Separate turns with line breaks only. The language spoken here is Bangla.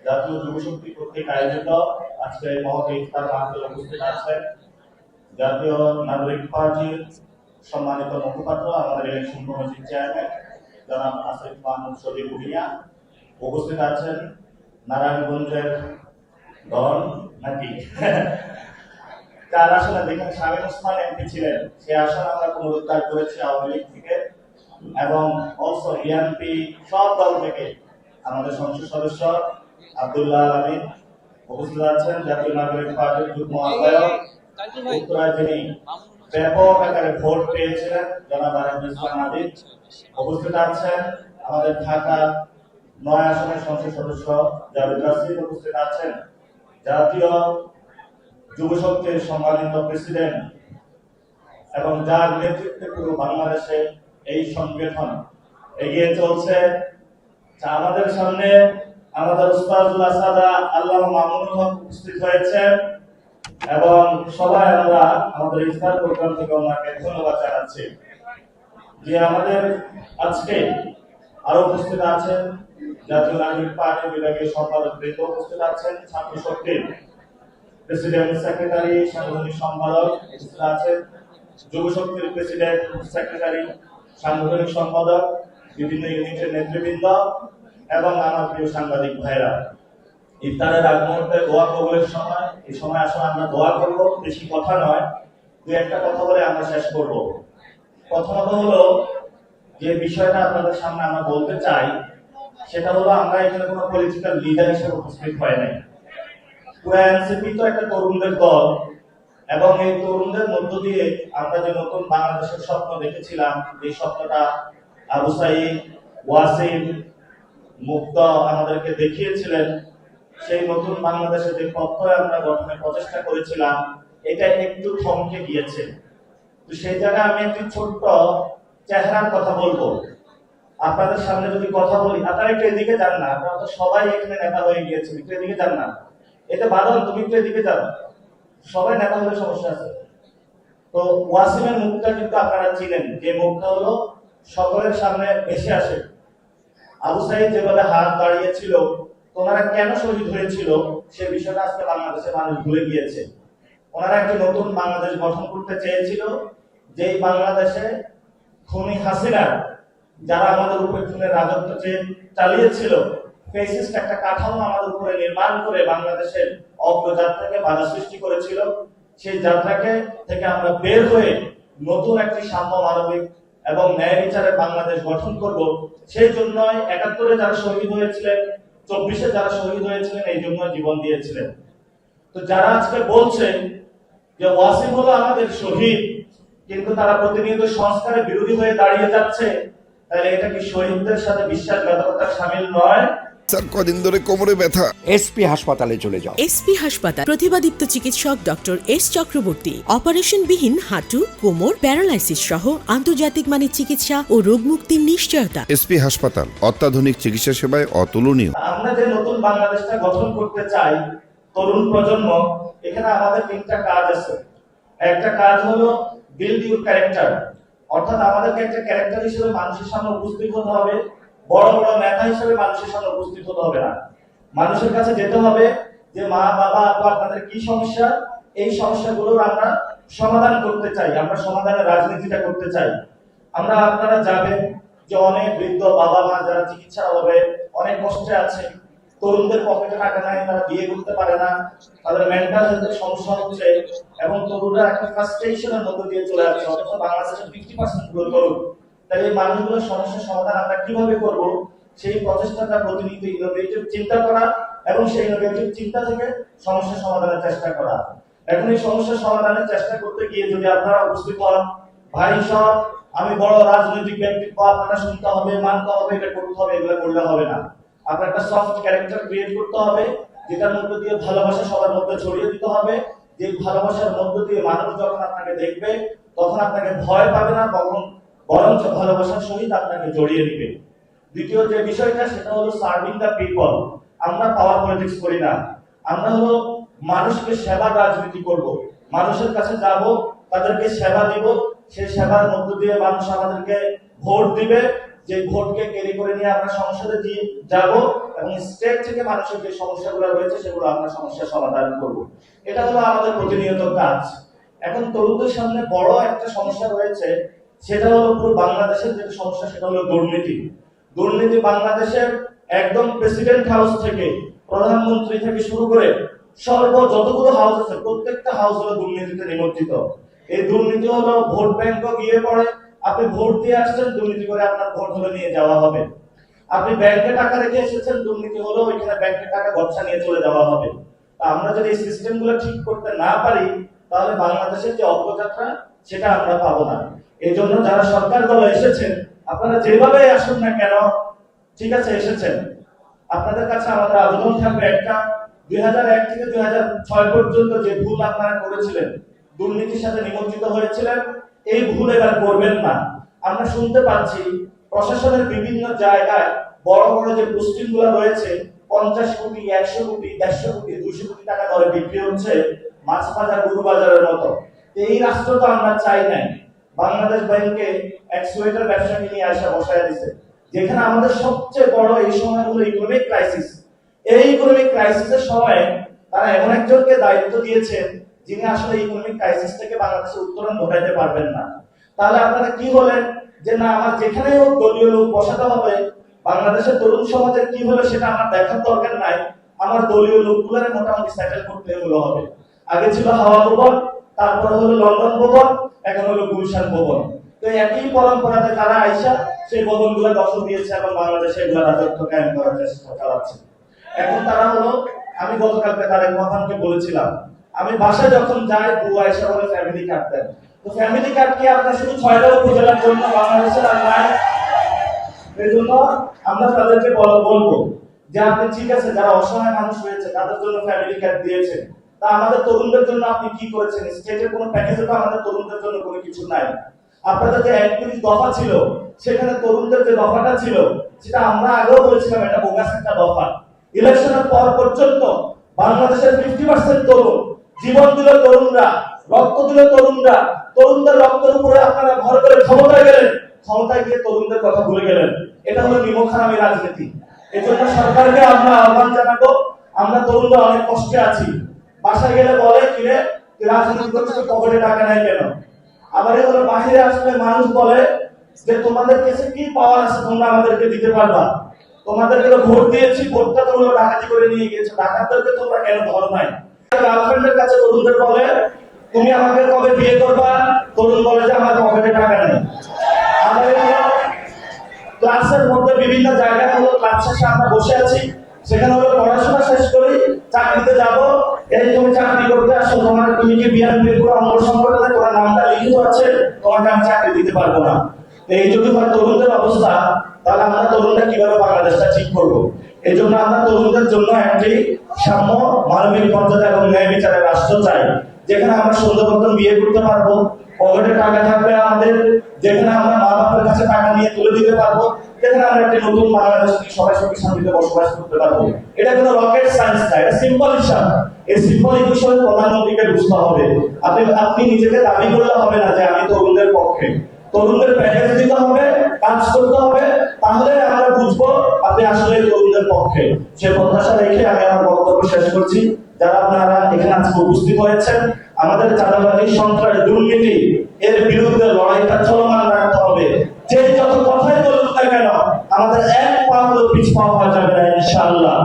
জাতীয় যুব শক্তি কর্তৃক আয়োজিত আজকে মহৎ ইফতার মাহফিলে উপস্থিত আছেন জাতীয় নাগরিক পার্টির সম্মানিত মুখপাত্র আমাদের ইলেকশন কমিটির চেয়ারম্যান জনাব আসিফ মাহমুদ শরীফ ভুঁইয়া, উপস্থিত আছেন নারায়ণগঞ্জের ডন নাকি তার আসলে যেখানে শামীম ওসমান এমপি ছিলেন সেই আসনে আমরা পুনরুদ্ধার করেছি আওয়ামী লীগ থেকে এবং অলসো বিএনপি সব দল থেকে আমাদের সংসদ সদস্য আব্দুল্লাহ আলমী উপস্থিত আছেন, জাতীয় নাগরিক পার্টির যুগ্ম আহ্বায়ক উত্তরায় যিনি ব্যাপক আকারে ভোট পেয়েছিলেন জনাব আরিফুল ইসলাম আদিব, উপস্থিত আছেন আমাদের ঢাকা ৯ আসনের সংসদ সদস্য জাভেদ রাশিদ, উপস্থিত আছেন জাতীয় যুব শক্তির সম্মানিত প্রেসিডেন্ট এবং যার নেতৃত্বে পুরো বাংলাদেশে এই সংগঠন এগিয়ে চলছে। আমাদের সামনে আমাদের উস্তাদুল আসাদা আল্লামা মামুনুল হক উপস্থিত হয়েছেন এবং সবাই আমরা আমাদের ইফতার প্রোগ্রাম থেকে ওনাকে ধন্যবাদ জানাচ্ছি। যে আমাদের আজকে আরো উপস্থিত আছেন জাতীয় নাগরিক পার্টি বিভাগীয় সম্পাদক বৃন্দ, উপস্থিত আছেন ছাত্র শক্তির প্রেসিডেন্ট সেক্রেটারি সাংগঠনিক সম্পাদক, উপস্থিত আছেন যুব শক্তির প্রেসিডেন্ট সেক্রেটারি সাংগঠনিক সম্পাদক, বিভিন্ন ইউনিটের নেতৃবৃন্দ এবং আমার প্রিয় সাংবাদিক ভাইরা। ইফতারের আগ মুহূর্তে দোয়া কবুলের সময়, এই সময় আসলে আমরা দোয়া করব, বেশি কথা নয়, দু একটা কথা বলে আমরা শেষ করব। প্রথমত হলো যে বিষয়টা আপনাদের সামনে আমরা বলতে চাই সেটা হলো আমরা এখানে কোনো পলিটিক্যাল লিডার হিসেবে উপস্থিত হয় নাই। পুরো এনসিপি তো একটা তরুণদের দল এবং এই তরুণদের মধ্য দিয়ে আমরা যে নতুন বাংলাদেশের স্বপ্ন দেখেছিলাম, এই স্বপ্নটা আবু সাইদ, ওয়াসিম, মুক্ত আমাদেরকে দেখিয়েছিলেন, সেই নতুন বাংলাদেশে যে প্রত্যয় আমরা গঠনের প্রচেষ্টা করেছিলাম এটা একটু থমকে গিয়েছে। তো সেই জায়গায় আমি একটি ছোট্ট চেহারার কথা বলবো আপনাদের সামনে। যদি কথা বলি আপনারা একটু এদিকে যান না, আপনারা তো সবাই এখানে নেতা হয়ে গিয়েছেন, একটু এদিকে যান না, এটা বাদল তুমি একটু এদিকে যান, সবাই নেতা হলে সমস্যা আছে। তো ওয়াসিমের মুখটা কিন্তু আপনারা চিনেন, যে মুখটা হলো সকলের সামনে ভেসে আসে। আবু সাইদ যেভাবে হাত দাঁড়িয়েছিল, ওনারা কেন শহীদ হয়েছিল সে বিষয়টা আজকে বাংলাদেশের মানুষ ভুলে গিয়েছে। ওনারা একটি নতুন বাংলাদেশ গঠন করতে চেয়েছিল, যেই বাংলাদেশে খুনি হাসিনা যারা আমাদের উপরে খুনের রাজত্ব চালিয়েছিল, ফেসিস্ট একটা কাঠামো আমাদের উপরে নির্মাণ করে বাংলাদেশের অগ্রযাত্রাকে বাধা সৃষ্টি করেছিল, সেই যাত্রাকে থেকে আমরা বের হয়ে নতুন একটি সাম্য মানবিক এবং ন্যায় বিচারের বাংলাদেশ গঠন করব। সেই জন্যই ৭১-এ যারা শহীদ হয়েছিলেন, ২৪-এ যারা শহীদ হয়েছিলেন, এই জন্য জীবন দিয়েছিলেন। তো যারা আজকে বলছেন যে ওয়াসিম হলো আমাদের শহীদ, কিন্তু তারা প্রতিনিয়ত সংস্কারের বিরোধী হয়ে দাঁড়িয়ে যাচ্ছে, তাহলে এটা কি শহীদদের সাথে বিশ্বাসঘাতকতা শামিল নয়?
স্যার কদিন ধরে কোমরে ব্যথা।
এসপি হাসপাতালে চলে যাও।
এসপি হাসপাতাল, প্রতিভাদীপ্ত চিকিৎসক ডক্টর এস চক্রবর্তী, অপারেশনবিহীন হাঁটু, কোমর, প্যারালাইসিস সহ আন্তর্জাতিক মানের চিকিৎসা ও রোগ মুক্তির নিশ্চয়তা।
এসপি হাসপাতাল, অত্যাধুনিক চিকিৎসা সেবায় অতুলনীয়।
আমরা যে নতুন বাংলাদেশটা গঠন করতে চাই, তরুণ প্রজন্ম, এখানে আমাদের 3টা কাজ আছে। একটা কাজ হলো বিল্ড ইউর ক্যারেক্টার, অর্থাৎ আমাদেরকে একটা ক্যারেক্টার হিসেবে মানুষের সামনে উপস্থিত হতে হবে, বড় বড় নেতা হিসেবে মানুষের সামনে উপস্থিত হতে হবে না। মানুষের কাছে যেতে হবে যে মা বাবা আপা আপনাদের কি সমস্যা, এই সমস্যাগুলোর আমরা সমাধান করতে চাই, আমরা সমাধানের রাজনীতিটা করতে চাই। আমরা আপনারা যাবেন যে অনেক বৃদ্ধ বাবা মা যারা চিকিৎসার অভাবে অনেক কষ্টে আছে, তরুণদের পকেটে টাকা নাই, তারা বিয়ে করতে পারে না, তাদের মেন্টাল হেলথের সমস্যা হচ্ছে এবং তরুণরা একটা ফ্রাস্ট্রেশনের মধ্যে দিয়ে চলে যাচ্ছে, অথচ বাংলাদেশের 50% পুরো তরুণ। তাই এই মানুষগুলোর সমস্যার সমাধান আমরা কিভাবে করব, সেই প্রচেষ্টাটা প্রতিনিয়ত ইনোভেটিভ চিন্তা করা এবং সেই ইনোভেটিভ চিন্তা থেকে সমস্যা সমাধানের চেষ্টা করা। এখন এই সমস্যা সমাধানের চেষ্টা করতে গিয়ে যদি আপনারা উপস্থিত হন, ভাই সব আমি বড় রাজনৈতিক ব্যক্তিত্ব, আপনারা শুনতে হবে, মানতে হবে, এটা করতে হবে, এগুলো করলে হবে না। আপনার একটা সফট ক্যারেক্টার ক্রিয়েট করতে হবে, যেটার মধ্যে দিয়ে ভালোবাসা সবার মধ্যে ছড়িয়ে দিতে হবে, যে ভালোবাসার মধ্য দিয়ে মানুষ যখন আপনাকে দেখবে তখন আপনাকে ভয় পাবে না, বরঞ্চ ভালোবাসার সহিত আপনাকে জড়িয়ে নিবে। দ্বিতীয় যে বিষয়টা সেটা হলো সার্ভিং দ্য পিপল। আমরা পাওয়ার পলিটিক্স করি না, আমরা হলো মানুষকে সেবার রাজনীতি করব, মানুষের কাছে যাব, তাদেরকে সেবা দিব, সেই সেবার মধ্য দিয়ে মানুষ আমাদেরকে ভোট দিবে, যে ভোটকে ক্যারি করে নিয়ে আমরা সংসদে দিয়ে যাব এবং স্টেট থেকে মানুষের যে সমস্যাগুলো রয়েছে সেগুলো আমরা সমস্যার সমাধান করব। এটা হলো আমাদের প্রতিনিয়ত কাজ। এখন তরুণদের সামনে বড় একটা সমস্যা রয়েছে, সেটা হলো পুরো বাংলাদেশের যে সমস্যা, সেটা হলো দুর্নীতি। দুর্নীতি বাংলাদেশের একদম প্রেসিডেন্ট হাউস থেকে প্রধানমন্ত্রী থেকে শুরু করে যতগুলো হাউস আছে প্রত্যেকটা হাউস হলো দুর্নীতিতে নিমজ্জিত। এই দুর্নীতি হলো ভোট ব্যাংকও গিয়ে পড়ে, আপনি ভোট দিয়ে আসছেন, দুর্নীতি করে আপনার ভোট হলে নিয়ে যাওয়া হবে। আপনি ব্যাংকে টাকা রেখে এসেছেন, দুর্নীতি হলো ওইখানে ব্যাংকে টাকা গচ্ছা নিয়ে চলে যাওয়া হবে। আমরা যদি এই সিস্টেমগুলো ঠিক করতে না পারি, তাহলে বাংলাদেশের যে অগ্রযাত্রা সেটা আমরা পাবো না। এই জন্য যারা সরকার দলে এসেছেন, আপনারা যেভাবে আসুন না কেন, ঠিক আছে এসেছেন, আপনাদের কাছে আমাদের আবেদন থাকবে একটা, 2001 থেকে 2006 পর্যন্ত যে ভুল আপনারা করেছিলেন, দুর্নীতির সাথে নিমজ্জিত হয়েছিলেন, এই ভুল এবার করবেন না। আমরা শুনতে পাচ্ছি প্রশাসনের বিভিন্ন জায়গায় বড় বড় যে পোস্টিং গুলো রয়েছে 50 কোটি, 100 কোটি, 150 কোটি, 200 কোটি টাকা দরে বিক্রি হচ্ছে, মাছ বাজার, গরু বাজারের মতো। এই রাষ্ট্র তো আমরা চাই নাই। বাংলাদেশ ব্যাংকে এক্সুয়েটার ব্যবসাকে নিয়ে আসা বসায় দিছে, যেখানে আমাদের সবচেয়ে বড় এই সময় হলো ইকোনমিক ক্রাইসিস। এই ইকোনমিক ক্রাইসিসের সময় তারা এমন একজনকে দায়িত্ব দিয়েছেন যিনি আসলে ইকোনমিক ক্রাইসিস থেকে বাংলাদেশের উত্তরণ ঘটাইতে পারবেন না। তাহলে আপনারা কি বলেন যে না, আমার যেখানে হোক দলীয় লোক বসাতে হবে, বাংলাদেশের তরুণ সমাজের কি হলো সেটা আমার দেখার দরকার নাই, আমার দলীয় লোকগুলোরে মোটামুটি সেটেল করতে হলো হবে। আগে ছিল হাওয়া ভবন, তারপর হলো লন্ডন ভবন, এখন হলো গুলশান ভবন। তো একই পরম্পরাতে তারা আইসা সেই ভবনগুলো দখল দিয়েছে এবং বাংলাদেশে এগুলো রাজত্ব কায়েম করার চেষ্টা চালাচ্ছে। এখন তারা হলো, আমি গতকালকে তারেক রহমানকে বলেছিলাম, আমি বাসায় যখন যাই বউ আয়েশা বলে ফ্যামিলি কার্ড দেন, তো ফ্যামিলি কার্ড কি আপনার শুধু 6টা উপজেলার জন্য বাংলাদেশের আর নাই? এই জন্য আমরা তাদেরকে বলবো যে আপনি ঠিক আছে, যারা অসহায় মানুষ রয়েছে তাদের জন্য ফ্যামিলি কার্ড দিয়েছেন, তা আমাদের তরুণদের জন্য আপনি কি করেছেন? স্টেটের কোনো প্যাকেজে তো আমাদের তরুণদের জন্য কোনো কিছু নাই। আপনাদের যে 31 দফা ছিল, সেখানে তরুণদের যে দফাটা ছিল সেটা আমরা আগেও বলেছিলাম এটা বোগাস একটা দফা। ইলেকশনের পর পর্যন্ত বাংলাদেশের 50% তরুণ, জীবন দিল তরুণরা, রক্ত দিল তরুণরা, তরুণদের রক্তের উপরে আপনারা ভর করে ক্ষমতায় গেলেন, ক্ষমতায় গিয়ে তরুণদের কথা ভুলে গেলেন। এটা হলো নিমখারামি রাজনীতি। এই জন্য সরকারকে আমরা আহ্বান জানাবো, আমরা তরুণরা অনেক কষ্টে আছি, বাসায় গেলে বলে কিরে রাজনীতি করছিস, পকেটে টাকা নাই কেন? আবার এগুলো বাহিরে আসলে মানুষ বলে যে তোমাদের কাছে কি পাওয়ার আছে তোমরা আমাদেরকে দিতে পারবা, তোমাদেরকে ভোট দিয়েছি, ভোটটা তোমরা ডাকাতি করে নিয়ে গেছো, ডাকাতদেরকে তোমরা কেন ধরো নাই? গার্লফ্রেন্ডের কাছে তরুণদের বলে তুমি আমাকে কবে বিয়ে করবা, তরুণ বলে যে আমার পকেটে টাকা নেই। আমাদের ক্লাসের মধ্যে বিভিন্ন জায়গায় হলো ক্লাস শেষে আমরা বসে আছি, সেখানে হলো পড়াশোনা শেষ করি, চাকরিতে যাব, এই তুমি চাকরি করতে আসো, তুমি কি বিএনপির পুরো অঙ্গ সংগঠনে তোমার নামটা লিখিত আছে, তোমাকে আমি চাকরি দিতে পারবো না। এই যদি হয় তরুণদের অবস্থা, তাহলে আমরা তরুণরা কিভাবে বাংলাদেশটা ঠিক করবো? এই জন্য আমরা তরুণদের জন্য একটি সাম্য, মানবিক মর্যাদা এবং ন্যায় বিচারের রাষ্ট্র চাই, যেখানে আমরা সুন্দর মতন বিয়ে করতে পারবো, পকেটে টাকা থাকবে আমাদের, যেখানে আমরা মা বাবার কাছে টাকা নিয়ে তুলে দিতে পারবো, যেখানে আমরা একটি নতুন বাংলাদেশ সবাই সুখী শান্তিতে বসবাস করতে পারবো। এটা কোনো রকেট সায়েন্স না, এটা সিম্পল হিসাব। এই সিম্পল বিষয়ে প্রধানমন্ত্রীকে বুঝতে হবে। আপনি নিজেকে দাবি করলে হবে না যে আমি তরুণদের পক্ষে। তরুণদের প্যাকেজ দিতে হবে, কাজ করতে হবে, তাহলে আমরা বুঝবো আপনি আসলে তরুণদের পক্ষে। সে প্রত্যাশা রেখে আমি আমার বক্তব্য শেষ করছি। যারা আপনারা এখানে আজকে উপস্থিত হয়েছেন, আমাদের চাঁদাবাজি, সন্ত্রাস, দুর্নীতি এর বিরুদ্ধে লড়াইটা চলমান রাখতে হবে। যে যত কথাই বলুক না কেন, আমাদের এক পা হলো পিছপা হওয়া যাবে না ইনশাআল্লাহ।